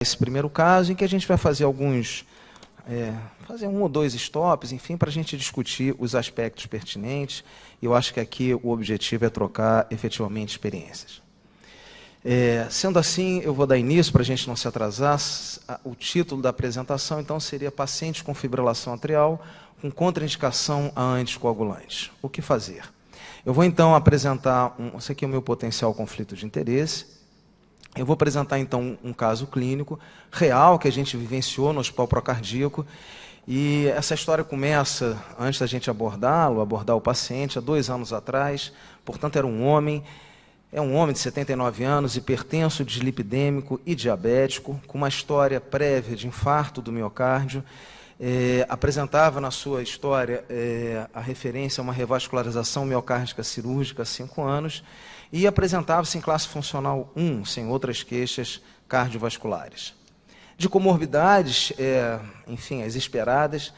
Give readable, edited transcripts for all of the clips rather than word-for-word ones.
Esse primeiro caso, em que a gente vai fazer fazer 1 ou 2 stops, enfim, para a gente discutir os aspectos pertinentes. Eu acho que aqui o objetivo é trocar efetivamente experiências. Sendo assim, eu vou dar início para a gente não se atrasar. O título da apresentação, então, seria paciente com fibrilação atrial com contraindicação a anticoagulantes. O que fazer? Eu vou, então, apresentar, esse aqui é o meu potencial conflito de interesse. Eu vou apresentar, então, um caso clínico real que a gente vivenciou no Hospital Procardíaco. E essa história começa, antes da gente abordar o paciente, há 2 anos atrás. Portanto, era um homem de 79 anos, hipertenso, dislipidêmico e diabético, com uma história prévia de infarto do miocárdio. Apresentava na sua história a referência a uma revascularização miocárdica cirúrgica há 5 anos e apresentava-se em classe funcional 1, sem outras queixas cardiovasculares. De comorbidades, enfim, as esperadas,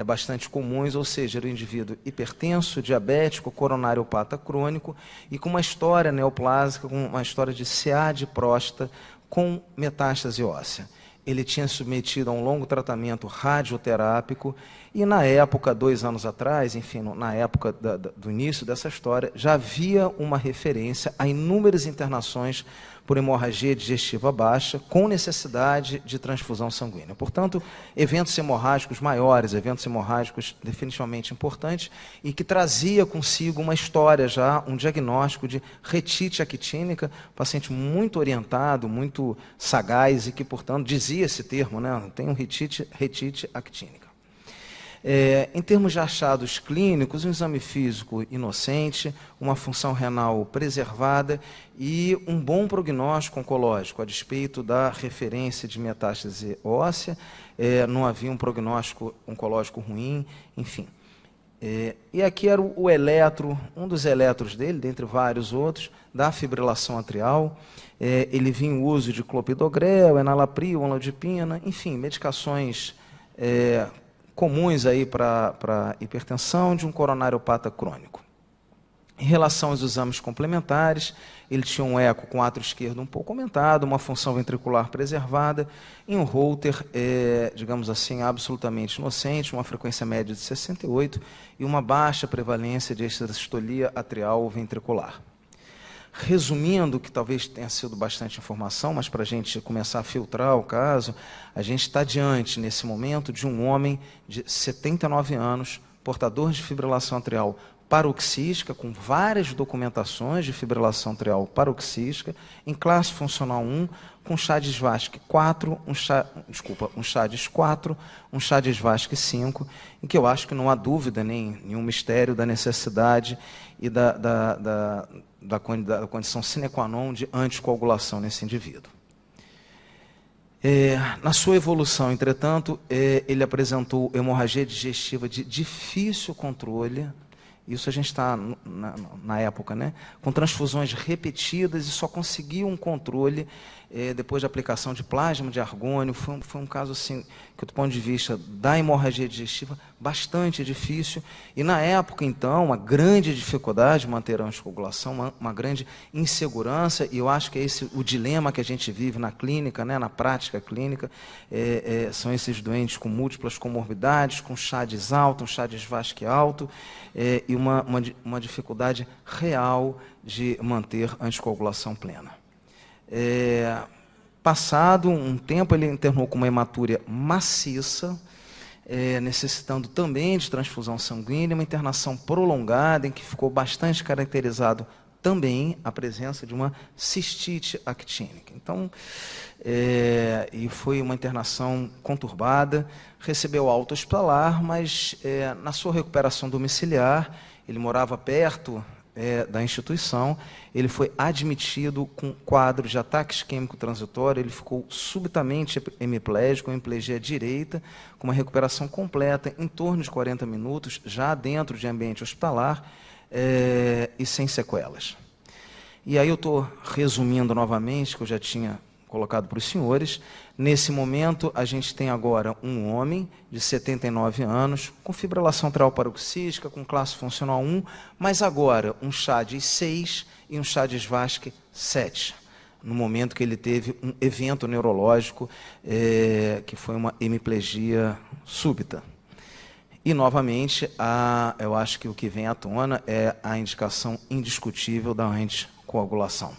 bastante comuns, ou seja, era um indivíduo hipertenso, diabético, coronariopata crônico e com uma história neoplásica, com uma história de CA de próstata com metástase óssea. Ele tinha submetido a um longo tratamento radioterápico e, na época, 2 anos atrás, enfim, na época do início dessa história, já havia uma referência a inúmeras internações por hemorragia digestiva baixa, com necessidade de transfusão sanguínea. Portanto, eventos hemorrágicos maiores, eventos hemorrágicos definitivamente importantes, e que trazia consigo uma história já, um diagnóstico de retite actínica, paciente muito orientado, muito sagaz, e que, portanto, dizia esse termo, né? Tem um retite actínica. Em termos de achados clínicos, um exame físico inocente, uma função renal preservada e um bom prognóstico oncológico, a despeito da referência de metástase óssea, não havia um prognóstico oncológico ruim, enfim. E aqui era o eletro, um dos eletros dele, dentre vários outros, da fibrilação atrial. Ele vinha em uso de clopidogrel, enalapril, amlodipina, enfim, medicações comuns aí para hipertensão de um coronariopata crônico. Em relação aos exames complementares, ele tinha um eco com átrio esquerdo um pouco aumentado, uma função ventricular preservada, e um Holter, digamos assim, absolutamente inocente, uma frequência média de 68 e uma baixa prevalência de extrassistolia atrial ventricular. Resumindo, que talvez tenha sido bastante informação, mas para a gente começar a filtrar o caso, a gente está diante, nesse momento, de um homem de 79 anos, portador de fibrilação atrial paroxística, com várias documentações de fibrilação atrial paroxística, em classe funcional 1, com CHA-DIS-VASc 4, um CHA-DIS 4, um CHA-DIS-VASc 5, em que eu acho que não há dúvida, nenhum mistério da necessidade e da condição sine qua non de anticoagulação nesse indivíduo. Na sua evolução, entretanto, ele apresentou hemorragia digestiva de difícil controle. Isso a gente está na época, né? Com transfusões repetidas e só conseguiu um controle depois da aplicação de plasma de argônio. Foi um caso, assim, que do ponto de vista da hemorragia digestiva, bastante difícil. E na época, então, uma grande dificuldade de manter a anticoagulação, uma grande insegurança, e eu acho que é esse o dilema que a gente vive na clínica, né? Na prática clínica, são esses doentes com múltiplas comorbidades, com CHA-DIS alto, um CHA-DIS-VASc alto, e uma dificuldade real de manter a anticoagulação plena. Passado um tempo, ele internou com uma hematúria maciça, necessitando também de transfusão sanguínea, uma internação prolongada, em que ficou bastante caracterizado também a presença de uma cistite actínica. Então, e foi uma internação conturbada, recebeu alta hospitalar, mas na sua recuperação domiciliar, ele morava perto da instituição, ele foi admitido com quadro de ataque isquêmico transitório, ele ficou subitamente hemiplégico, hemiplegia direita, com uma recuperação completa em torno de 40 minutos, já dentro de ambiente hospitalar, e sem sequelas. E aí eu estou resumindo novamente, que eu já tinha colocado para os senhores. Nesse momento, a gente tem agora um homem de 79 anos, com fibrilação atrial paroxística, com classe funcional 1, mas agora um CHA-DIS 6 e um CHA-DIS-VASc 7. no momento que ele teve um evento neurológico, que foi uma hemiplegia súbita. E, novamente, eu acho que o que vem à tona é a indicação indiscutível da anticoagulação.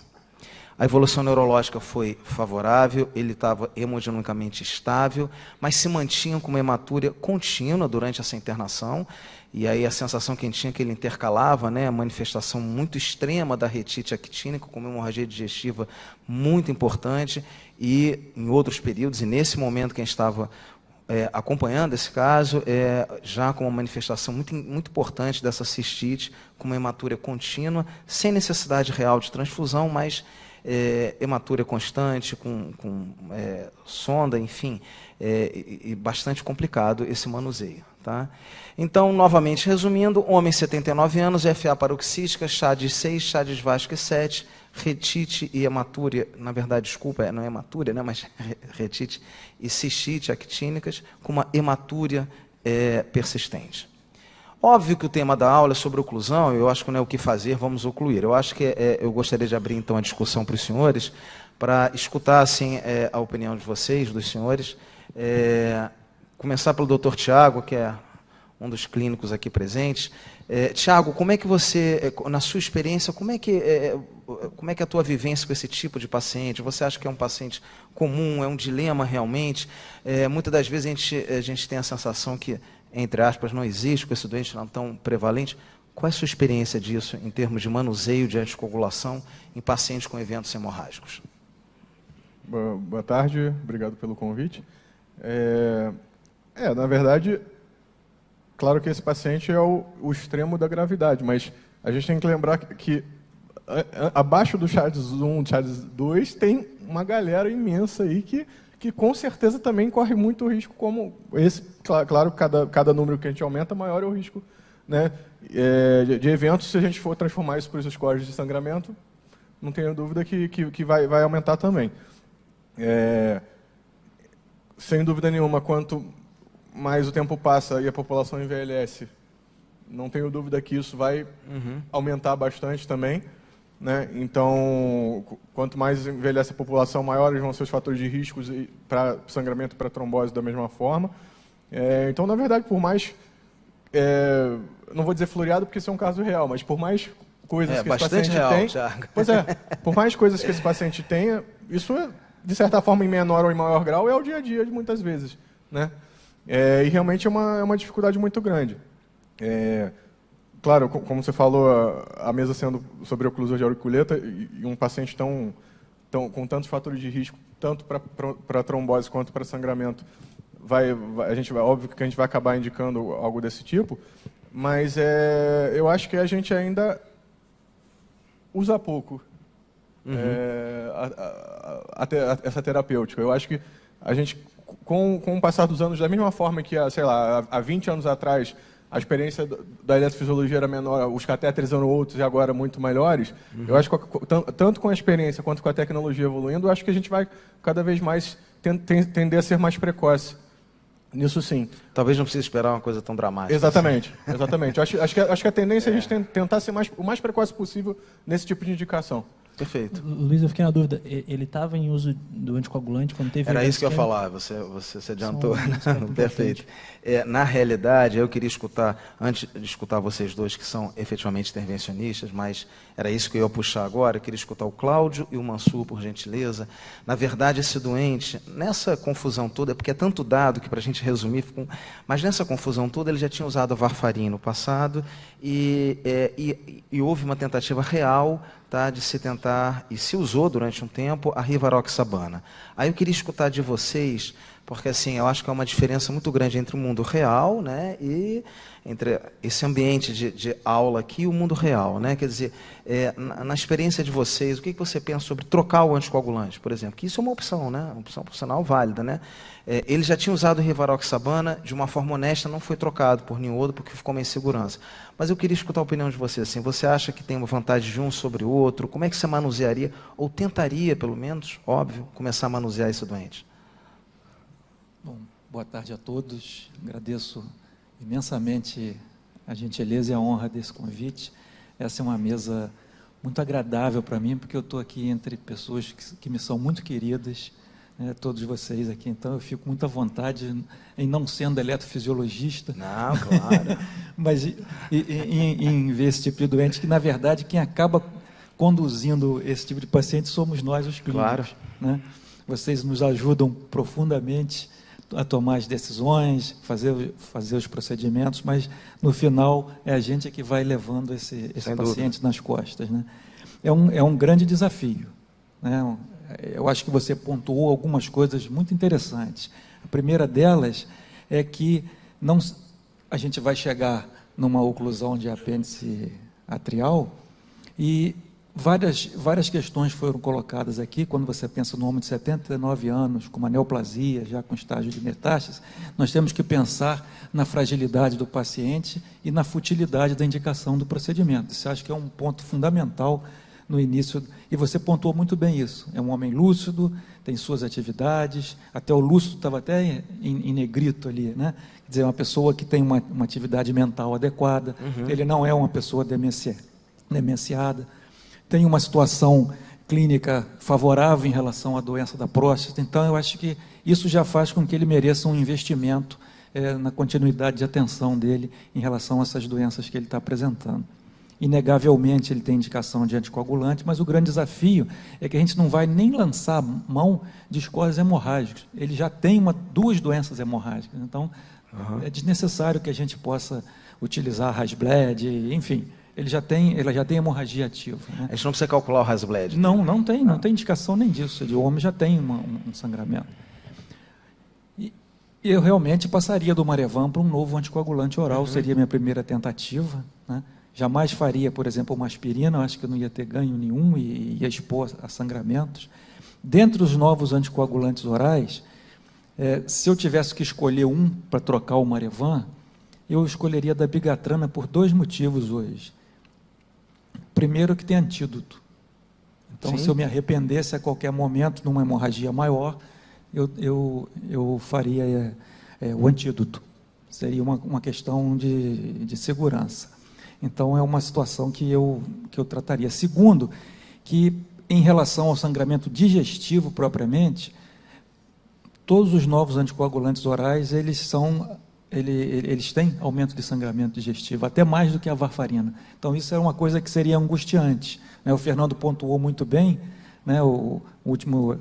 A evolução neurológica foi favorável, ele estava hemodinamicamente estável, mas se mantinha com uma hematúria contínua durante essa internação, e aí a sensação que a gente tinha que ele intercalava, né, a manifestação muito extrema da retite actínica, com uma hemorragia digestiva muito importante, e em outros períodos, e nesse momento que a gente estava acompanhando esse caso, já com uma manifestação muito importante dessa cistite, com uma hematúria contínua, sem necessidade real de transfusão, mas hematúria constante, com sonda, enfim, e bastante complicado esse manuseio. Tá? Então, novamente resumindo, homem 79 anos, FA paroxística, Chades 6, Chades Vasque 7, retite e hematúria, na verdade, desculpa, não é hematúria, né, mas retite e cistite actínicas, com uma hematúria persistente. Óbvio que o tema da aula é sobre oclusão, eu acho que não é o que fazer, vamos ocluir. Eu acho que eu gostaria de abrir, então, a discussão para os senhores, para escutar, assim, a opinião de vocês, dos senhores. Começar pelo Dr. Tiago, que é um dos clínicos aqui presentes. Tiago, como é que você, na sua experiência, como é que é a tua vivência com esse tipo de paciente? Você acha que é um paciente comum, é um dilema realmente? Muitas das vezes a gente tem a sensação que, entre aspas, não existe, com esse doente não tão prevalente. Qual é a sua experiência disso em termos de manuseio de anticoagulação em pacientes com eventos hemorrágicos? Boa tarde, obrigado pelo convite. Na verdade, claro que esse paciente é o extremo da gravidade, mas a gente tem que lembrar que abaixo do Chades 1, Chades 2, tem uma galera imensa aí que com certeza também corre muito risco, como esse, claro, cada número que a gente aumenta, maior é o risco, né, de eventos. Se a gente for transformar isso para os scores de sangramento, não tenho dúvida que vai aumentar também. Sem dúvida nenhuma, quanto mais o tempo passa e a população envelhece, não tenho dúvida que isso vai aumentar bastante também, né? Então, quanto mais envelhece a população, maiores vão ser os fatores de riscos para sangramento e para trombose da mesma forma. Então, na verdade, por mais, não vou dizer floreado porque isso é um caso real, mas por mais coisas que esse paciente tem, pois por mais coisas que esse paciente tenha, isso de certa forma em menor ou em maior grau é o dia a dia de muitas vezes, né? E realmente é uma dificuldade muito grande. Claro, como você falou, a mesa sendo sobre oclusão de auriculeta e um paciente com tantos fatores de risco, tanto para trombose quanto para sangramento, óbvio que a gente vai acabar indicando algo desse tipo, mas eu acho que a gente ainda usa pouco essa terapêutica. Eu acho que a gente, com o passar dos anos, da mesma forma que, sei lá, há 20 anos atrás, a experiência da eletrofisiologia era menor, os catéteres eram outros e agora muito melhores. Eu acho que tanto com a experiência quanto com a tecnologia evoluindo, eu acho que a gente vai cada vez mais tender a ser mais precoce. Nisso sim. Talvez não precise esperar uma coisa tão dramática. Exatamente, assim. Exatamente. Acho que a tendência é a gente tentar ser o mais precoce possível nesse tipo de indicação. Perfeito. Luiz, eu fiquei na dúvida. Ele estava em uso do anticoagulante quando teve... Era isso que eu ia falar, você se adiantou. Perfeito. Na realidade, eu queria escutar, antes de escutar vocês dois, que são efetivamente intervencionistas, mas era isso que eu ia puxar agora, eu queria escutar o Cláudio e o Mansur, por gentileza. Na verdade, esse doente, nessa confusão toda, porque é tanto dado que, para a gente resumir, mas nessa confusão toda, ele já tinha usado a varfarin no passado e houve uma tentativa real, tá, de se tentar, e se usou durante um tempo, a rivaroxabana. Aí eu queria escutar de vocês, porque assim, eu acho que há uma diferença muito grande entre o mundo real, né, e entre esse ambiente de aula aqui e o mundo real, né? Quer dizer, na experiência de vocês, o que você pensa sobre trocar o anticoagulante, por exemplo? Que isso é uma opção, né? Uma opção profissional válida, né? Ele já tinha usado o rivaroxabana de uma forma honesta, não foi trocado por nenhum outro porque ficou uma insegurança. Mas eu queria escutar a opinião de vocês. Assim, você acha que tem uma vantagem de um sobre o outro? Como é que você manusearia, ou tentaria, pelo menos, óbvio, começar a manusear esse doente? Bom, boa tarde a todos. Agradeço imensamente a gentileza e a honra desse convite. Essa é uma mesa muito agradável para mim, porque eu estou aqui entre pessoas que me são muito queridas, né, todos vocês aqui, então eu fico muito à vontade em não sendo eletrofisiologista. Não, claro. Mas em ver esse tipo de doente, que na verdade quem acaba conduzindo esse tipo de paciente somos nós, os clínicos. Claro. Né? Vocês nos ajudam profundamente a tomar as decisões, fazer os procedimentos, mas no final é a gente que vai levando esse paciente nas costas. Né? É um grande desafio. Né? Eu acho que você pontuou algumas coisas muito interessantes. A primeira delas é que a gente vai chegar numa oclusão de apêndice atrial e várias questões foram colocadas aqui. Quando você pensa no homem de 79 anos, com uma neoplasia, já com estágio de metástase, nós temos que pensar na fragilidade do paciente e na futilidade da indicação do procedimento. Isso acho que é um ponto fundamental no início, e você pontuou muito bem isso. É um homem lúcido, tem suas atividades, até o lúcido estava até em negrito ali, né? Quer dizer, uma pessoa que tem uma atividade mental adequada, ele não é uma pessoa demenciada, tem uma situação clínica favorável em relação à doença da próstata. Então, eu acho que isso já faz com que ele mereça um investimento na continuidade de atenção dele em relação a essas doenças que ele está apresentando. Inegavelmente, ele tem indicação de anticoagulante, mas o grande desafio é que a gente não vai nem lançar mão de escoses hemorrágicas. Ele já tem duas doenças hemorrágicas, então é desnecessário que a gente possa utilizar Hasbled, enfim. Ela já tem hemorragia ativa. Né? A gente não precisa calcular o Hasbled. Não tem indicação nem disso. O homem já tem um sangramento. E eu realmente passaria do Marevan para um novo anticoagulante oral, seria a minha primeira tentativa. Né? Jamais faria, por exemplo, uma aspirina, eu acho que eu não ia ter ganho nenhum e ia expor a sangramentos. Dentre os novos anticoagulantes orais, se eu tivesse que escolher um para trocar o Marevan, eu escolheria da Dabigatrana por 2 motivos hoje. Primeiro, que tem antídoto. Então, se eu me arrependesse a qualquer momento, numa hemorragia maior, eu faria o antídoto. Seria uma questão de segurança. Então, é uma situação que eu trataria. Segundo, que em relação ao sangramento digestivo propriamente, todos os novos anticoagulantes orais, eles têm aumento de sangramento digestivo, até mais do que a varfarina. Então, isso é uma coisa que seria angustiante. Né? O Fernando pontuou muito bem, né? O último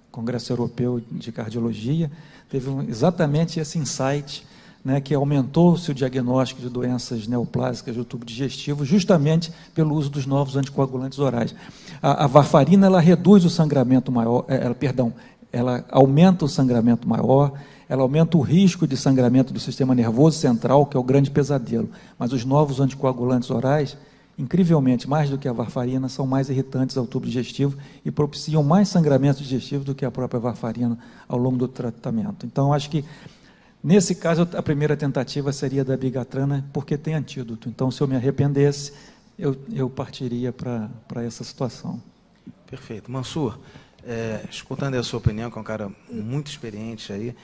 Congresso Europeu de Cardiologia teve exatamente esse insight, né? Que aumentou-se o diagnóstico de doenças neoplásicas do tubo digestivo, justamente pelo uso dos novos anticoagulantes orais. A varfarina, ela reduz o sangramento maior, ela aumenta o sangramento maior, ela aumenta o risco de sangramento do sistema nervoso central, que é o grande pesadelo. Mas os novos anticoagulantes orais, incrivelmente, mais do que a varfarina, são mais irritantes ao tubo digestivo e propiciam mais sangramento digestivo do que a própria varfarina ao longo do tratamento. Então, acho que, nesse caso, a primeira tentativa seria da Dabigatrana, porque tem antídoto. Então, se eu me arrependesse, eu partiria para essa situação. Perfeito. Mansur, escutando a sua opinião, que é um cara muito experiente aí,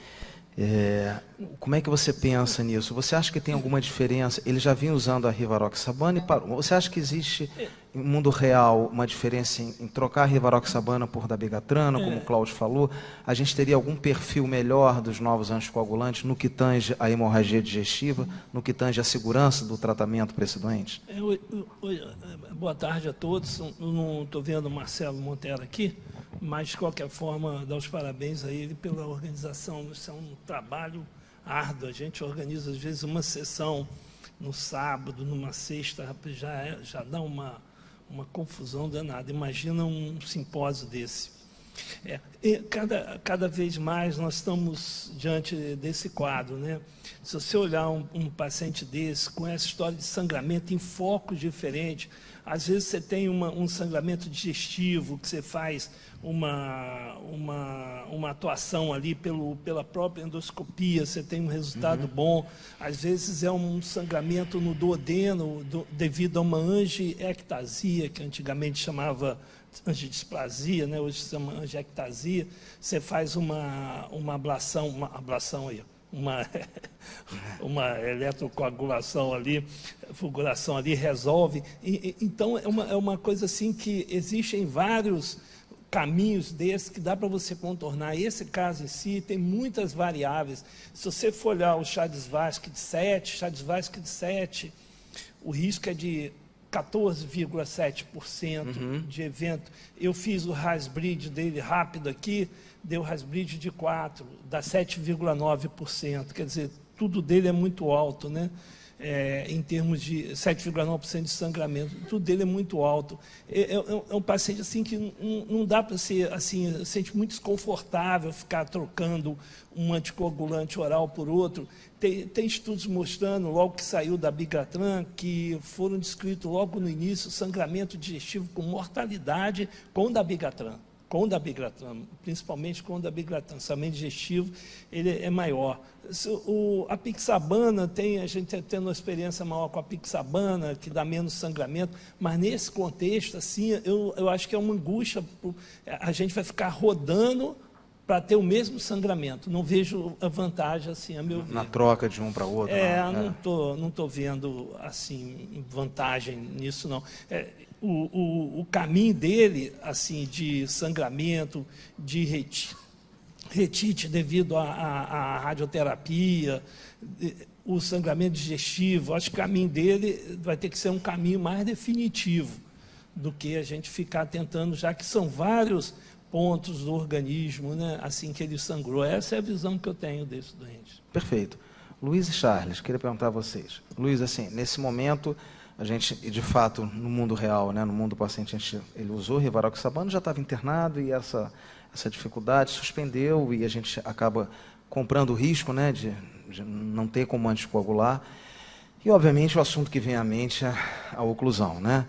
como é que você pensa nisso? Você acha que tem alguma diferença? Ele já vinha usando a Rivaroxabana e parou. Você acha que existe, no mundo real, uma diferença em trocar a Rivaroxabana por Dabigatrana, como o Cláudio falou? A gente teria algum perfil melhor dos novos anticoagulantes no que tange a hemorragia digestiva, no que tange a segurança do tratamento para esse doente? Boa tarde a todos. Não estou vendo o Marcelo Montero aqui, mas, de qualquer forma, dar os parabéns a ele pela organização. Isso é um trabalho árduo. A gente organiza, às vezes, uma sessão no sábado, numa sexta, já dá uma confusão danada. Imagina um simpósio desse. Cada vez mais nós estamos diante desse quadro, né? Se você olhar um paciente desse, com essa história de sangramento em focos diferentes, às vezes você tem um sangramento digestivo, que você faz uma atuação ali pela própria endoscopia, você tem um resultado bom. Às vezes é um sangramento no duodeno, devido a uma angiectasia, que antigamente chamava angidisplasia, né? Hoje se chama angiectasia. Você faz uma ablação aí, uma eletrocoagulação ali, fulguração ali, resolve. Então, é uma coisa assim que existem vários caminhos desses que dá para você contornar. Esse caso em si tem muitas variáveis. Se você for olhar o Chades-Vasque de 7, o risco é de 14,7% de evento. Eu fiz o Hasbrid dele rápido aqui, deu Hasbrid de 4, dá 7,9%. Quer dizer, tudo dele é muito alto, né? Em termos de 7,9% de sangramento, tudo dele é muito alto. É um paciente assim que não dá para ser assim, sente muito desconfortável ficar trocando um anticoagulante oral por outro. Tem estudos mostrando, logo que saiu da Bigatran, que foram descritos logo no início sangramento digestivo com mortalidade com o Dabigatran. Com o Dabigatran, principalmente com o Dabigatran, sangramento digestivo, ele é maior. A Pixabana, a gente está tendo uma experiência maior com a Pixabana, que dá menos sangramento, mas nesse contexto, assim, eu acho que é uma angústia, a gente vai ficar rodando para ter o mesmo sangramento. Não vejo a vantagem, assim, a meu ver. Na troca de um para o outro. Não estou vendo, assim, vantagem nisso, não. O caminho dele, assim, de sangramento, de retite devido à radioterapia, o sangramento digestivo, acho que o caminho dele vai ter que ser um caminho mais definitivo do que a gente ficar tentando, já que são vários pontos do organismo, né, assim que ele sangrou. Essa é a visão que eu tenho desse doente. Perfeito. Luiz e Charles, queria perguntar a vocês. Luiz, assim, nesse momento, a gente, de fato, no mundo real, né, no mundo do paciente, ele usou rivaroxabana, já estava internado e essa dificuldade suspendeu e a gente acaba comprando o risco, né, de não ter como anticoagular. E, obviamente, o assunto que vem à mente é a oclusão, né?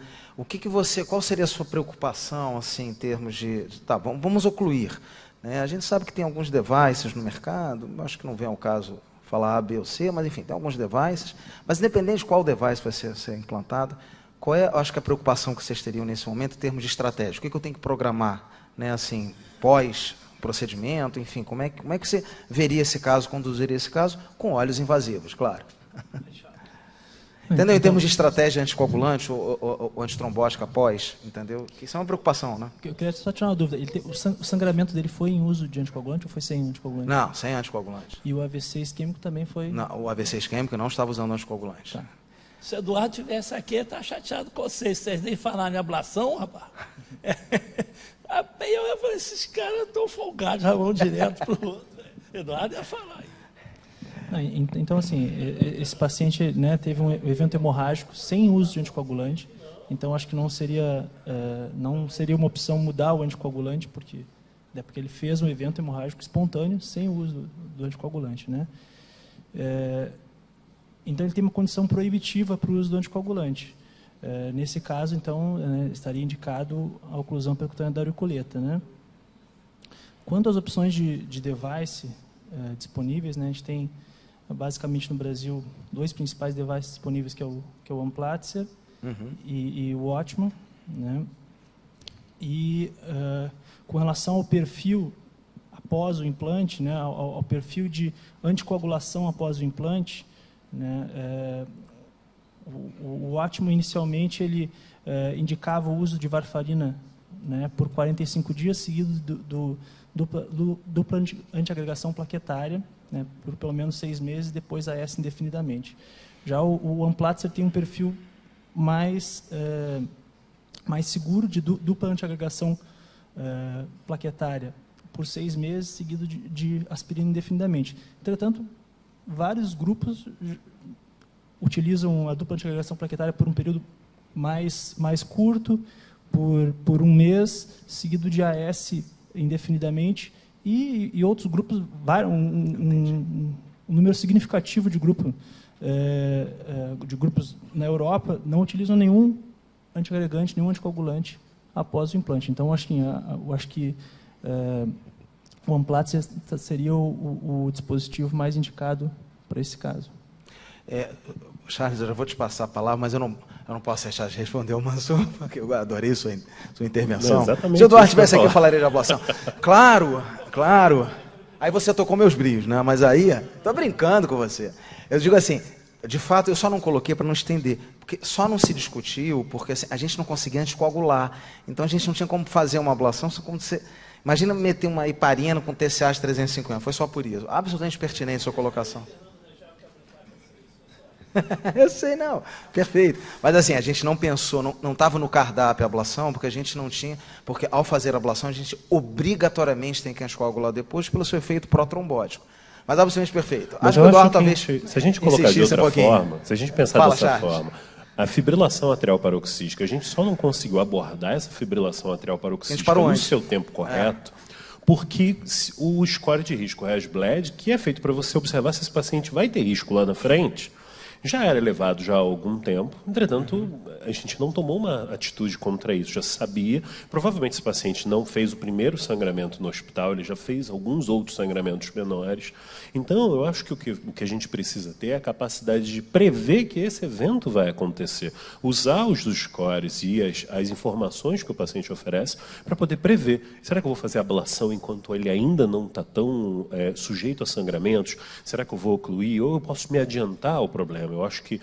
Qual seria a sua preocupação, assim, em termos de vamos ocluir, né? A gente sabe que tem alguns devices no mercado, acho que não vem ao caso falar A, B ou C, mas, enfim, tem alguns devices, mas independente de qual device vai ser implantado, qual é, acho que a preocupação que vocês teriam nesse momento em termos de estratégia? O que eu tenho que programar, né, assim, pós-procedimento, enfim, como é que você veria esse caso, conduziria esse caso? Com óleos invasivos, claro. Entendeu? Em termos de estratégia anticoagulante ou antitrombótica após, entendeu? Isso é uma preocupação, né? Eu queria só tirar uma dúvida. O sangramento dele foi em uso de anticoagulante ou foi sem anticoagulante? Não, sem anticoagulante. E o AVC isquêmico também foi? Não, o AVC isquêmico não estava usando anticoagulante. Tá. Se o Eduardo estivesse aqui, ele está chateado com vocês nem falaram em ablação, rapaz. Aí eu falei, esses caras estão folgados, já vão direto para o outro. Eduardo ia falar aí. Então, assim, esse paciente, né, teve um evento hemorrágico sem uso de anticoagulante, então acho que não seria uma opção mudar o anticoagulante, porque ele fez um evento hemorrágico espontâneo sem o uso do anticoagulante, né? Então, ele tem uma condição proibitiva para o uso do anticoagulante. Nesse caso, então, estaria indicado a oclusão percutânea da auriculeta, né? Quanto às opções de device disponíveis, né, a gente tem basicamente no Brasil 2 principais devices disponíveis, que é o Amplatzer e o Watchman, né? E com relação ao perfil após o implante, né, ao perfil de anticoagulação após o implante, né, o Watchman inicialmente ele indicava o uso de varfarina, né, por 45 dias seguidos do dupla antiagregação plaquetária, né, por pelo menos 6 meses, depois AS indefinidamente. Já o Amplatzer tem um perfil mais seguro de dupla antiagregação plaquetária por 6 meses, seguido de aspirina indefinidamente. Entretanto, vários grupos utilizam a dupla antiagregação plaquetária por um período mais curto, por 1 mês, seguido de AS indefinidamente, e outros grupos, um número significativo de grupos na Europa não utilizam nenhum antiagregante, nenhum anticoagulante após o implante. Então, eu acho que o Amplatzer seria o dispositivo mais indicado para esse caso. Charles, eu já vou te passar a palavra, mas eu não posso deixar de responder o Mansur, porque eu adorei sua intervenção. Não, se o Eduardo estivesse aqui, eu falaria de ablação. Claro. Aí você tocou meus brilhos, né? Mas aí, tô brincando com você. Eu digo assim, de fato, eu só não coloquei para não estender, porque só não se discutiu, porque assim, a gente não conseguia anticoagular. Então a gente não tinha como fazer uma ablação, só como você... Imagina meter uma heparina com TCA de 350, foi só por isso. Absolutamente pertinente a sua colocação. Eu sei, não. Perfeito. Mas assim, a gente não pensou, não estava no cardápio a ablação, porque a gente não tinha, porque ao fazer a ablação a gente obrigatoriamente tem que anticoagular depois pelo seu efeito protrombótico. Mas absolutamente perfeito. Mas acho que eu o Eduardo acho talvez se a gente colocar de outra forma, se a gente pensar Fala, dessa Charles. forma, a fibrilação atrial paroxística, a gente só não conseguiu abordar essa fibrilação atrial paroxística parou no antes. seu tempo correto, porque o score de risco RAS-BLED, que é feito para você observar se esse paciente vai ter risco lá na frente, já era elevado já há algum tempo. Entretanto, a gente não tomou uma atitude contra isso, já sabia. Provavelmente esse paciente não fez o primeiro sangramento no hospital, ele já fez alguns outros sangramentos menores. Então, eu acho que o que a gente precisa ter é a capacidade de prever que esse evento vai acontecer. Usar os scores e as informações que o paciente oferece para poder prever. Será que eu vou fazer ablação enquanto ele ainda não está tão sujeito a sangramentos? Será que eu vou ocluir? Ou eu posso me adiantar ao problema? Eu acho que,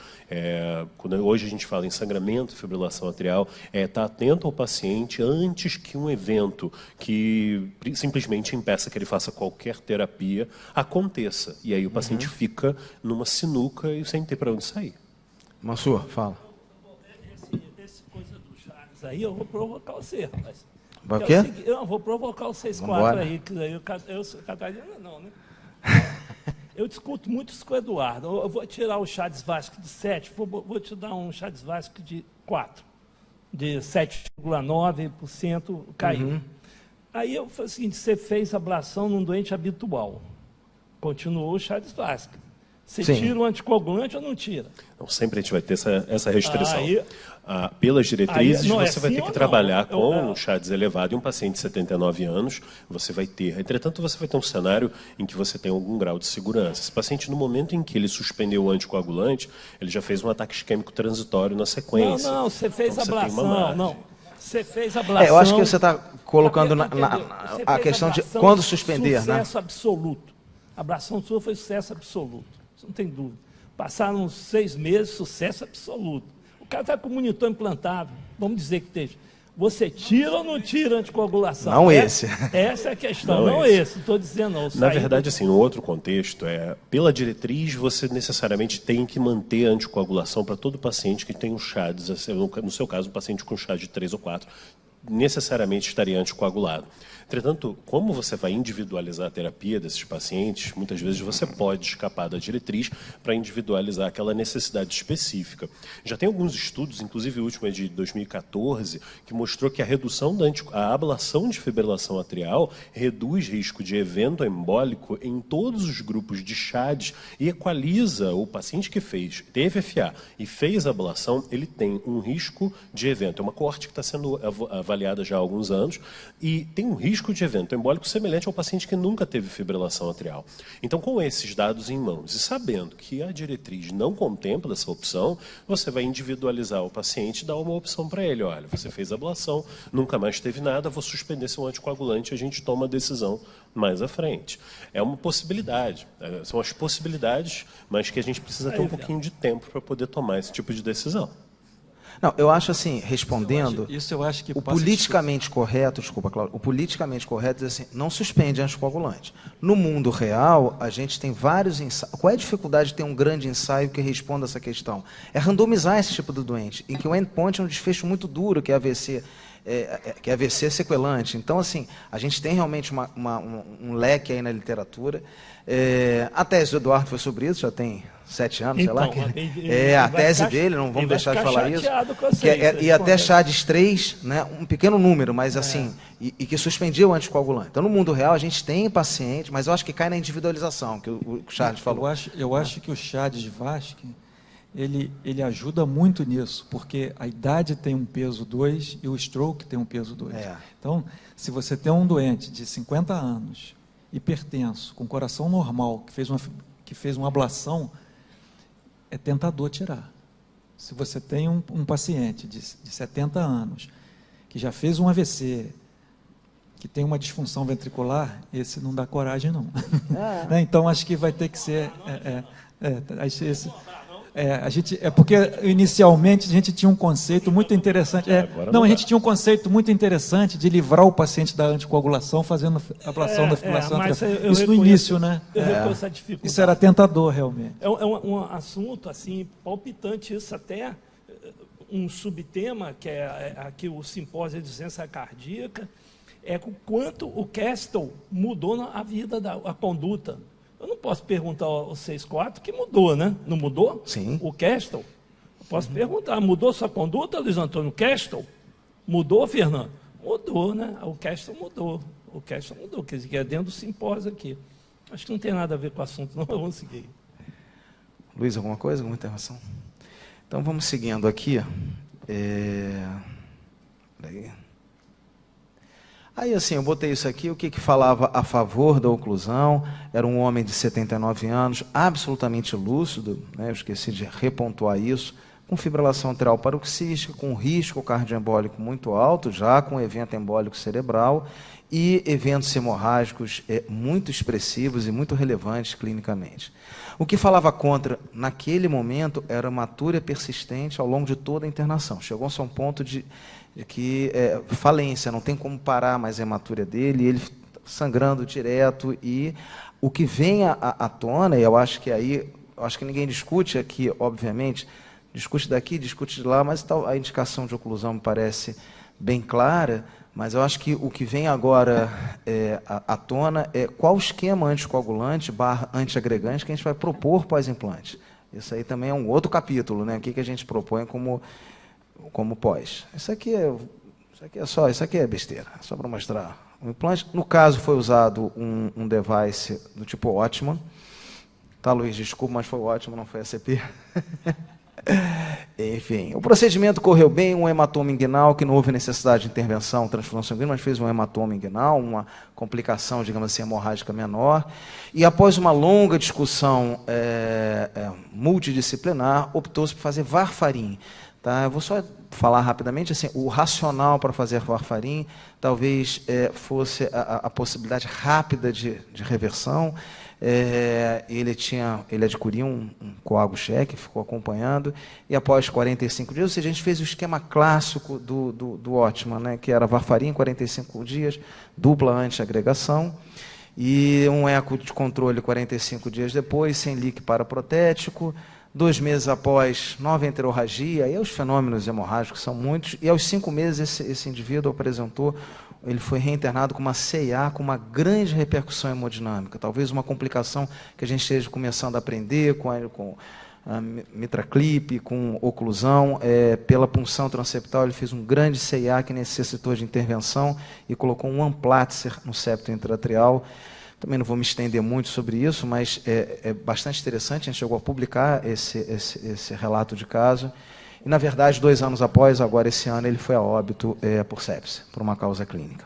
quando hoje a gente fala em sangramento e fibrilação atrial, estar atento ao paciente antes que um evento que simplesmente impeça que ele faça qualquer terapia aconteça. E aí o paciente fica numa sinuca e sem ter para onde sair. Mansur, fala. Esse coisa do Charles aí, eu vou provocar você, rapaz. Vai o Que é quê? seguinte, eu vou provocar o 6-4 Vambora. aí, que aí eu sou Catarina não, né? Eu discuto muito isso com o Eduardo. Eu vou tirar o Charles Vasque de 7, vou te dar um Charles Vasque de 4. De 7,9% caiu. Aí eu falei o seguinte, você fez ablação num doente habitual. Continuou o Charles Vasque. Você Sim. tira o anticoagulante ou não tira? Então, sempre a gente vai ter essa restrição. Aí- Pelas diretrizes, não é você vai sim ter que ou trabalhar não? com um CHADS elevado e um paciente de 79 anos, você vai ter. Entretanto, você vai ter um cenário em que você tem algum grau de segurança. Esse paciente, no momento em que ele suspendeu o anticoagulante, ele já fez um ataque isquêmico transitório na sequência. Não, você fez Então, você tem uma ablação, margem. não. Você fez ablação. Eu acho que você está colocando Entendeu? Você a fez questão de ablação, quando suspender, né? Sucesso absoluto. A ablação sua foi sucesso absoluto. Isso não tem dúvida. Passaram uns 6 meses, sucesso absoluto. O cara está com o monitor implantável. Vamos dizer que esteja. Você tira ou não tira a anticoagulação? Não esse. Essa é a questão, Não não esse. esse. Estou dizendo, não. Na Saí verdade, assim, no outro contexto, pela diretriz, você necessariamente tem que manter a anticoagulação para todo paciente que tem um CHADS, assim, no seu caso, um paciente com CHADS de 3 ou 4, necessariamente estaria anticoagulado. Entretanto, como você vai individualizar a terapia desses pacientes, muitas vezes você pode escapar da diretriz para individualizar aquela necessidade específica. Já tem alguns estudos, inclusive o último é de 2014, que mostrou que a redução a ablação de fibrilação atrial reduz risco de evento embólico em todos os grupos de CHADS e equaliza o paciente que teve FA e fez a ablação, ele tem um risco de evento. É uma coorte que está sendo avaliada já há alguns anos e tem um risco de evento embólico semelhante ao paciente que nunca teve fibrilação atrial. Então, com esses dados em mãos e sabendo que a diretriz não contempla essa opção, você vai individualizar o paciente e dar uma opção para ele. Olha, você fez ablação, nunca mais teve nada, vou suspender seu anticoagulante e a gente toma a decisão mais à frente. É uma possibilidade. São as possibilidades, mas que a gente precisa ter um pouquinho de tempo para poder tomar esse tipo de decisão. Não, eu acho assim, respondendo, Isso eu acho que o passa politicamente correto, desculpa, Cláudio, o politicamente correto é assim, não suspende anticoagulante. No mundo real, a gente tem vários ensaios. Qual é a dificuldade de ter um grande ensaio que responda essa questão? É randomizar esse tipo de doente, em que o endpoint é um desfecho muito duro, que é AVC, que é AVC sequelante. Então, assim, a gente tem realmente um leque aí na literatura. A tese do Eduardo foi sobre isso, já tem 7 anos, sei lá. Então, A tese dele, não vamos deixar de falar isso. E até CHADS 3, né, um pequeno número, mas assim, e que suspendia o anticoagulante. Então, no mundo real, a gente tem paciente, mas eu acho que cai na individualização, que o Charles falou. Eu acho que o CHADS Vasque, ele ajuda muito nisso, porque a idade tem um peso 2 e o stroke tem um peso 2. Então, se você tem um doente de 50 anos, hipertenso, com coração normal, que fez uma ablação, é tentador tirar. Se você tem um paciente de 70 anos, que já fez um AVC, que tem uma disfunção ventricular, esse não dá coragem, não. Né? Então, acho que vai ter que ser... porque inicialmente a gente tinha um conceito muito interessante. A gente tinha um conceito muito interessante de livrar o paciente da anticoagulação fazendo ablação da fibrilação atrial. Isso no início, né? Eu reconheço a dificuldade. Isso era tentador, realmente. É um assunto assim palpitante, isso até um subtema que é aqui o simpósio de doença cardíaca, é o quanto o Kestel mudou a vida, a conduta. Eu não posso perguntar ao 6.4 que mudou, né? Não mudou? Sim. O Kestel. Posso perguntar, mudou sua conduta, Luiz Antônio Kestel? Mudou, Fernando? Mudou, né? O Kestel mudou. O Kestel mudou, quer dizer, que é dentro do simpósio aqui. Acho que não tem nada a ver com o assunto, não. Vamos seguir. Luiz, alguma coisa? Alguma intervenção? Então, vamos seguindo aqui. Aí, assim, eu botei isso aqui, o que falava a favor da oclusão, era um homem de 79 anos, absolutamente lúcido, né, eu esqueci de repontuar isso, com fibrilação atrial paroxística, com risco cardioembólico muito alto, já com evento embólico cerebral, e eventos hemorrágicos muito expressivos e muito relevantes clinicamente. O que falava contra, naquele momento, era uma matúria persistente ao longo de toda a internação. Chegou-se a um ponto de que falência, não tem como parar mais a hematúria dele, ele sangrando direto, e o que vem à tona, e eu acho que aí, acho que ninguém discute aqui, obviamente, discute daqui, discute de lá, mas a indicação de oclusão me parece bem clara, mas eu acho que o que vem agora à tona é qual o esquema anticoagulante / antiagregante que a gente vai propor pós-implante. Isso aí também é um outro capítulo, né? O que a gente propõe como pós. Isso aqui é besteira, é só para mostrar. O implante, no caso, foi usado um device do tipo Ottman. Tá, Luiz, desculpa, mas foi o Ottman, não foi a CP. Enfim, o procedimento correu bem, um hematoma inguinal, que não houve necessidade de intervenção, transfusão sanguínea, mas fez um hematoma inguinal, uma complicação, digamos assim, hemorrágica menor. E após uma longa discussão multidisciplinar, optou-se por fazer varfarin. Tá? Eu vou só falar rapidamente, assim, o racional para fazer varfarin talvez fosse a possibilidade rápida de reversão. Ele adquiriu um coago cheque, ficou acompanhando, e após 45 dias, ou seja, a gente fez o esquema clássico do Ottman, né, que era varfarin 45 dias, dupla antiagregação, e um eco de controle 45 dias depois, sem leak paraprotético, 2 meses após, nova enterorragia, e os fenômenos hemorrágicos são muitos, e aos 5 meses esse indivíduo apresentou, ele foi reinternado com uma CIA, com uma grande repercussão hemodinâmica, talvez uma complicação que a gente esteja começando a aprender com a mitraclip, com oclusão, pela punção transeptal, ele fez um grande CIA que necessitou de intervenção e colocou um amplatzer no septo intraatrial. Também não vou me estender muito sobre isso, mas é bastante interessante, a gente chegou a publicar esse relato de caso. E, na verdade, 2 anos após, agora esse ano, ele foi a óbito por sepse, por uma causa clínica.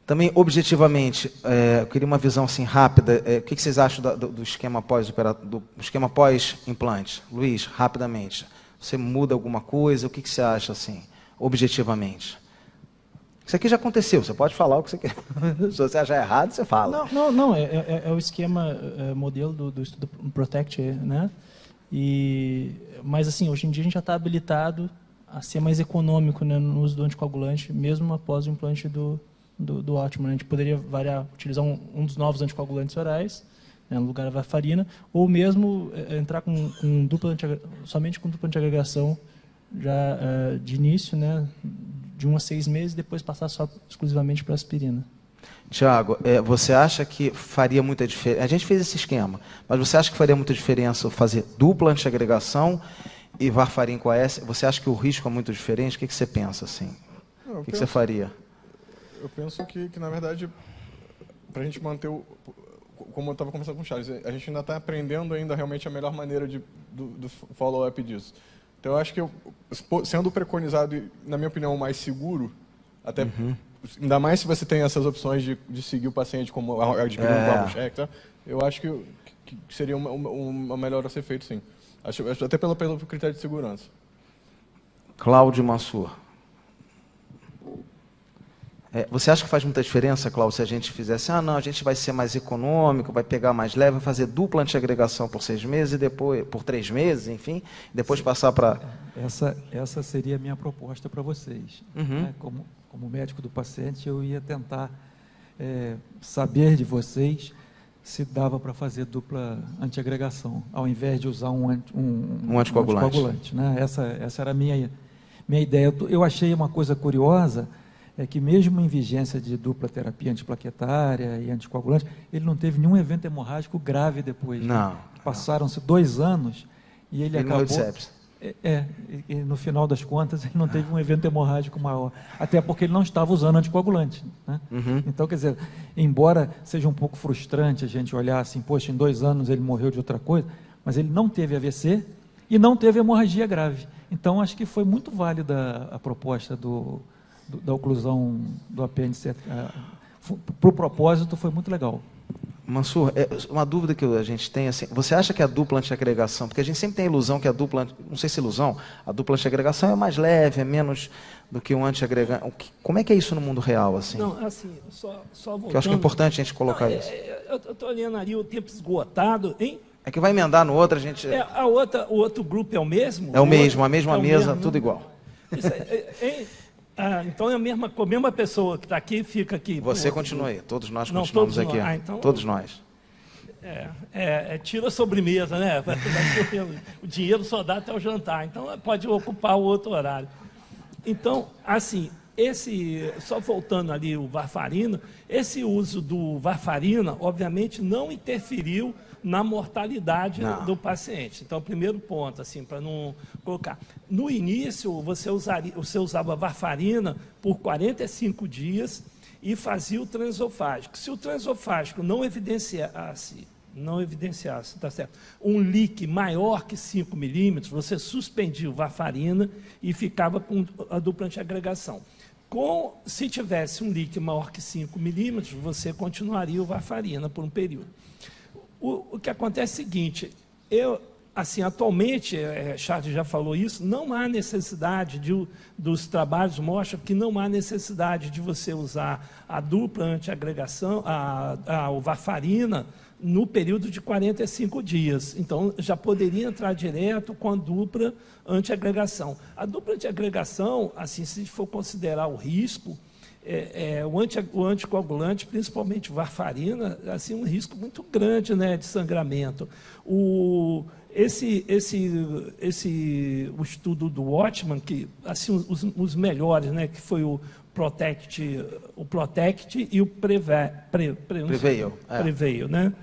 Também, objetivamente, eu queria uma visão assim, rápida. O que vocês acham do esquema pós-implante? Luiz, rapidamente. Você muda alguma coisa? O que você acha, assim, objetivamente? Isso aqui já aconteceu, você pode falar o que você quer. Se você achar errado, você fala. Não, é o esquema modelo do estudo Protect, né? Mas, assim, hoje em dia a gente já está habilitado a ser mais econômico, né, no uso do anticoagulante, mesmo após o implante do Ottman. A gente poderia utilizar um dos novos anticoagulantes orais, né, no lugar da varfarina, ou mesmo entrar somente com dupla antiagregação já de início, né, de 1 a 6 meses, depois passar exclusivamente para aspirina. Tiago, você acha que faria muita diferença? A gente fez esse esquema, mas você acha que faria muita diferença fazer dupla antiagregação e varfarin com AS? Você acha que o risco é muito diferente? O que você pensa assim? O que você faria? Eu penso que na verdade, para a gente manter como eu estava conversando com o Charles, a gente ainda está aprendendo ainda realmente a melhor maneira do follow-up disso. Então, eu acho que sendo preconizado, na minha opinião, o mais seguro, até ainda mais se você tem essas opções de seguir o paciente como adquirir um coago check, tá? Eu acho que seria uma melhor a ser feito, sim. Acho até pelo critério de segurança. Cláudio Mansur. Você acha que faz muita diferença, Cláudio, se a gente fizesse, não, a gente vai ser mais econômico, vai pegar mais leve, vai fazer dupla antiagregação por 6 meses, e depois por 3 meses, enfim, depois passar para... Essa seria a minha proposta para vocês. Né? Como médico do paciente, eu ia tentar saber de vocês se dava para fazer dupla antiagregação, ao invés de usar um anticoagulante. Né? Essa era a minha ideia. Eu achei uma coisa curiosa, é que mesmo em vigência de dupla terapia antiplaquetária e anticoagulante, ele não teve nenhum evento hemorrágico grave depois. Não. Né? Passaram-se 2 anos e ele acabou... morreu de sepse. E no final das contas, ele não teve um evento hemorrágico maior, até porque ele não estava usando anticoagulante. Né? Então, quer dizer, embora seja um pouco frustrante a gente olhar assim, poxa, em 2 anos ele morreu de outra coisa, mas ele não teve AVC e não teve hemorragia grave. Então, acho que foi muito válida a proposta da oclusão do apêndice. Para o propósito, foi muito legal. Mansur, uma dúvida que a gente tem, assim, você acha que a dupla antiagregação, porque a gente sempre tem a ilusão que a dupla, não sei se ilusão, a dupla antiagregação é mais leve, é menos do que um antiagregante. Como é que é isso no mundo real, assim? Não, assim, só voltando... Que eu acho que é importante a gente colocar isso. Eu estou olhando ali o tempo esgotado, hein? É que vai emendar no outro, a gente... O outro grupo é o mesmo? É o mesmo, a mesma mesa, tudo igual. Então é a mesma pessoa que está aqui fica aqui. Você continua aí, todos nós continuamos aqui. Então, todos nós. Tira a sobremesa, né? O dinheiro só dá até o jantar, então pode ocupar o outro horário. Então, assim, só voltando ali o varfarina, esse uso do varfarina, obviamente, não interferiu na mortalidade do paciente. Então, primeiro ponto, assim, para não colocar. No início, você usava varfarina por 45 dias e fazia o transesofágico. Se o transesofágico não evidenciasse, tá certo, um leak maior que 5 milímetros, você suspendia o varfarina e ficava com a dupla antiagregação. Se tivesse um leak maior que 5 milímetros, você continuaria o varfarina por um período. O que acontece é o seguinte, atualmente, Charles já falou isso, não há necessidade dos trabalhos mostram que não há necessidade de você usar a dupla antiagregação, o varfarina, no período de 45 dias. Então, já poderia entrar direto com a dupla antiagregação. A dupla antiagregação, assim, se for considerar o risco, o anticoagulante, principalmente varfarina, assim, um risco muito grande, né, de sangramento. O estudo do Watchman, que assim os melhores, né, que foi o Protect e o Prevail, né?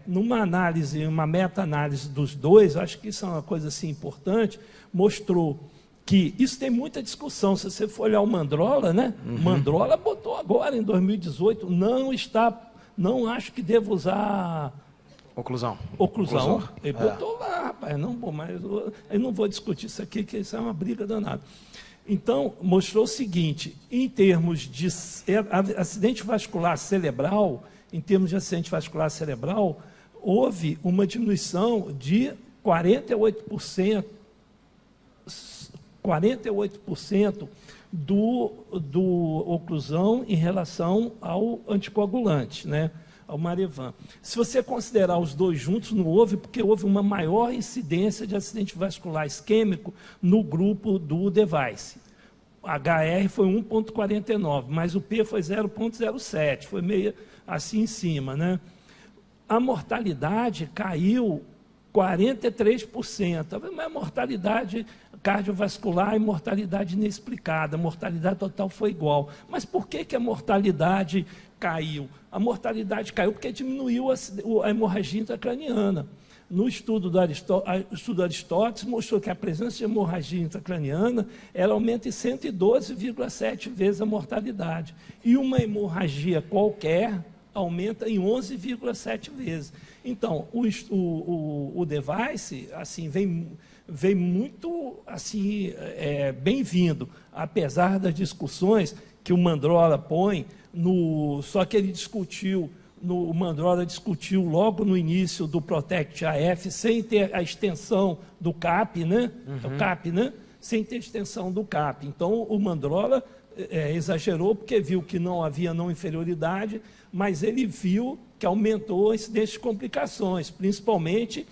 Numa análise, uma meta-análise dos dois, acho que isso é uma coisa assim importante, mostrou que isso tem muita discussão. Se você for olhar o Mandrola, né? Mandrola botou agora em 2018, não acho que devo usar oclusão. Ele botou lá, rapaz, mas eu não vou discutir isso aqui, que isso é uma briga danada. Então, mostrou o seguinte, em termos de acidente vascular cerebral, houve uma diminuição de 48% do oclusão em relação ao anticoagulante, né? Ao Marevan. Se você considerar os dois juntos, não houve, porque houve uma maior incidência de acidente vascular isquêmico no grupo do device. HR foi 1,49, mas o P foi 0,07, foi meio assim em cima, né? A mortalidade caiu 43%, mas a mortalidade cardiovascular e mortalidade inexplicada, a mortalidade total foi igual. Mas por que a mortalidade caiu? A mortalidade caiu porque diminuiu a hemorragia intracraniana. No estudo do Aristóteles, mostrou que a presença de hemorragia intracraniana ela aumenta em 112,7 vezes a mortalidade. E uma hemorragia qualquer aumenta em 11,7 vezes. Então, o device assim, vem muito assim, bem-vindo, apesar das discussões que o Mandrola põe, só que ele discutiu, o Mandrola discutiu logo no início do Protect AF, sem ter a extensão do CAP, né? O CAP, né? Sem ter extensão do CAP. Então, o Mandrola exagerou porque viu que não havia não inferioridade, mas ele viu que aumentou a incidência de complicações, principalmente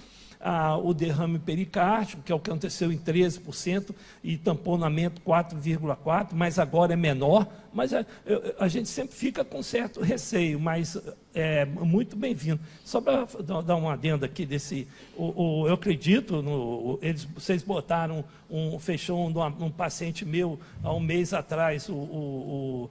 o derrame pericárdico, que é o que aconteceu em 13%, e tamponamento 4,4%, mas agora é menor. Mas a gente sempre fica com certo receio, mas é muito bem-vindo. Só para dar uma adenda aqui desse... eu acredito, vocês botaram fechou um paciente meu há um mês atrás, o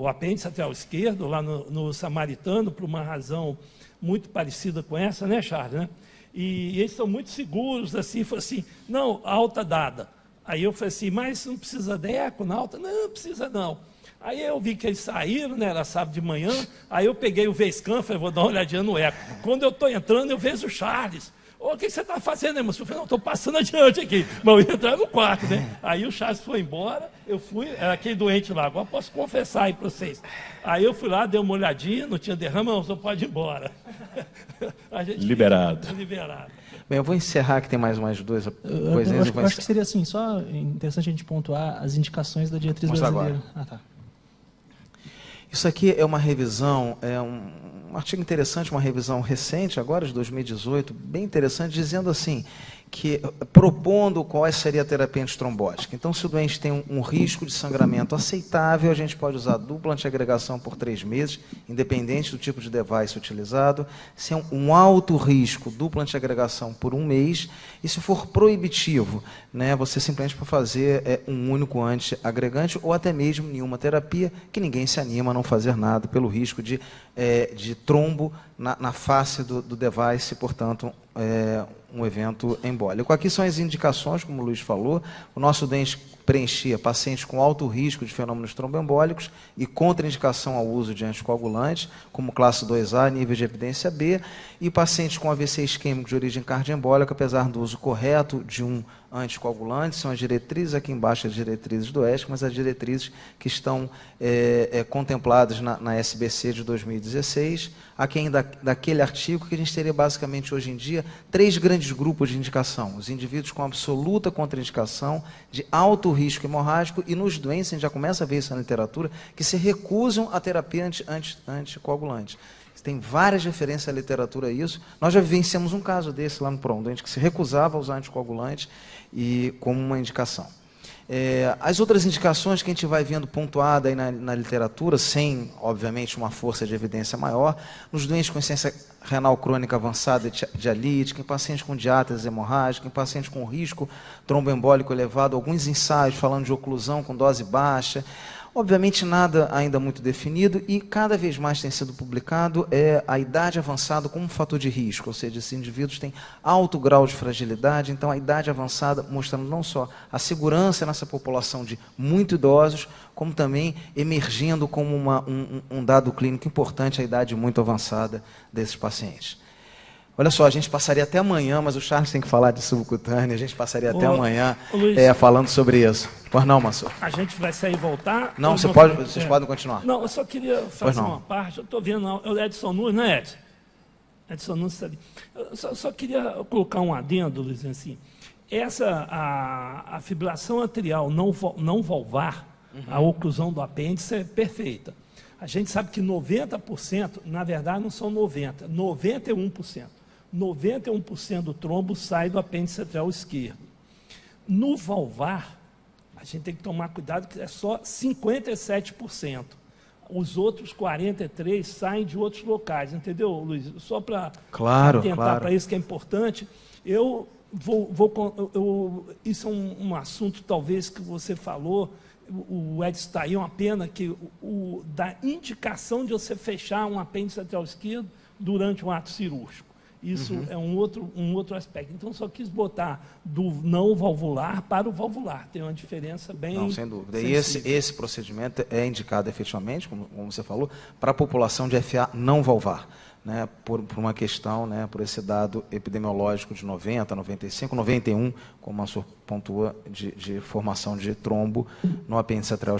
apêndice lateral esquerdo, lá no Samaritano, por uma razão muito parecida com essa, né, Charles, né? E eles são muito seguros, assim, falou assim, não, alta dada. Aí eu falei assim, mas não precisa de eco na alta? Não, precisa não. Aí eu vi que eles saíram, né, era sábado de manhã, aí eu peguei o Vescan, falei, vou dar uma olhadinha no eco. Quando eu estou entrando, eu vejo o Charles. O que você está fazendo, irmão? Eu falei, não, estou passando adiante aqui. Mas eu ia entrar no quarto, né? Aí o Charles foi embora, eu fui, era aquele doente lá, agora posso confessar aí para vocês. Aí eu fui lá, dei uma olhadinha, não tinha derrama, não, só pode ir embora. Liberado. Liberado. Bem, eu vou encerrar, que tem mais umas duas coisinhas. Eu acho que seria assim, só interessante a gente pontuar as indicações da diretriz Mostra brasileira. agora. Tá. Isso aqui é uma revisão, é um artigo interessante, uma revisão recente, agora de 2018, bem interessante, dizendo assim, que propondo qual seria a terapia antitrombótica. Então, se o doente tem um risco de sangramento aceitável, a gente pode usar dupla antiagregação por 3 meses, independente do tipo de device utilizado. Se é um alto risco, dupla antiagregação por 1 mês. E se for proibitivo, né, você simplesmente pode fazer um único antiagregante ou até mesmo nenhuma terapia, que ninguém se anima a não fazer nada pelo risco de trombo na face do device, portanto, um evento embólico. Aqui são as indicações, como o Luiz falou. O nosso doente preenchia pacientes com alto risco de fenômenos tromboembólicos e contraindicação ao uso de anticoagulantes, como classe 2A, nível de evidência B, e pacientes com AVC isquêmico de origem cardioembólica, apesar do uso correto de um anticoagulante. São as diretrizes, aqui embaixo as diretrizes do ESC, mas as diretrizes que estão contempladas na SBC de 2016. Aqui ainda daquele artigo que a gente teria basicamente hoje em dia 3 grandes grupos de indicação. Os indivíduos com absoluta contraindicação, de alto risco hemorrágico, e nos doentes, a gente já começa a ver isso na literatura, que se recusam à terapia anticoagulante. Tem várias referências à literatura a isso. Nós já vivenciamos um caso desse lá no PROM, um doente que se recusava a usar anticoagulante e como uma indicação. As outras indicações que a gente vai vendo pontuada aí na literatura, sem, obviamente, uma força de evidência maior, nos doentes com insuficiência renal crônica avançada dialítica, em pacientes com diátese hemorrágica, em pacientes com risco tromboembólico elevado, alguns ensaios falando de oclusão com dose baixa. Obviamente, nada ainda muito definido, e cada vez mais tem sido publicado a idade avançada como um fator de risco, ou seja, esses indivíduos têm alto grau de fragilidade. Então a idade avançada mostrando não só a segurança nessa população de muito idosos, como também emergindo como um dado clínico importante a idade muito avançada desses pacientes. Olha só, a gente passaria até amanhã, mas o Charles tem que falar de subcutânea, a gente passaria até amanhã falando sobre isso. Pois não, Mansur? A gente vai sair e voltar? Não, vocês podem continuar. Não, eu só queria fazer uma parte. Eu estou vendo o Edson Nunes, não é, Edson? Edson Nunes está ali. Eu só queria colocar um adendo, Luiz, assim. A fibrilação atrial não valvar, a oclusão do apêndice é perfeita. A gente sabe que 90%, na verdade não são 90%, 91%. 91% do trombo sai do apêndice atrial esquerdo. No valvar, a gente tem que tomar cuidado que é só 57%. Os outros 43% saem de outros locais, entendeu, Luiz? Só para atentar para isso que é importante. Isso é um assunto, talvez, que você falou, o Edson está aí, uma pena, que da indicação de você fechar um apêndice atrial esquerdo durante um ato cirúrgico. Isso é um outro aspecto. Então, só quis botar do não valvular para o valvular. Tem uma diferença bem... Não, sem dúvida. E esse procedimento é indicado efetivamente, como você falou, para a população de FA não valvar, né, por uma questão, né, por esse dado epidemiológico de 90, 95, 91, como a senhora pontua, de formação de trombo no apêndice atrial